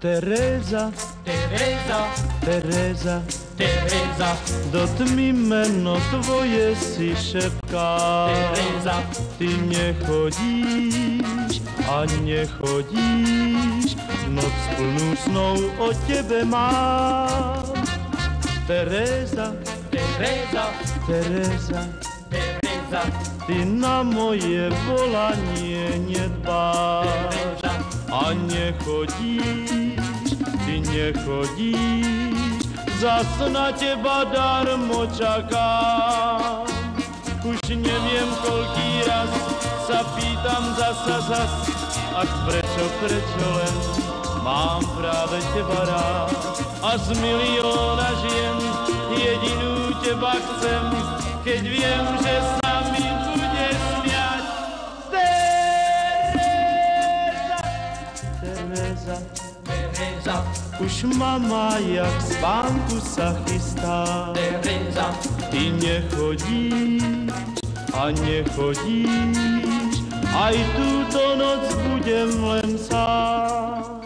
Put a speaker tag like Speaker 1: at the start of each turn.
Speaker 1: Tereza,
Speaker 2: Tereza,
Speaker 1: Tereza,
Speaker 2: Tereza,
Speaker 1: do tmy meno tvoje si šepká.
Speaker 2: Tereza,
Speaker 1: ty nechodíš a nechodíš, noc plnú snov o tebe mám. Tereza,
Speaker 2: Tereza,
Speaker 1: Tereza,
Speaker 2: Tereza,
Speaker 1: ty na moje volanie nedbáš a nechodíš, ty nechodíš, zas na teba darmo čakám. Už neviem, koľký raz sa pýtam zas, ach prečo len mám práve teba rád. A z milióna žien jedinú teba chcem, keď viem, že sa mi bude smiať. Tereza, Tereza,
Speaker 2: Tereza,
Speaker 1: už mama jak spánku sa chystá.
Speaker 2: Tereza,
Speaker 1: ty nechodíš a nechodíš, aj túto noc budem len sám.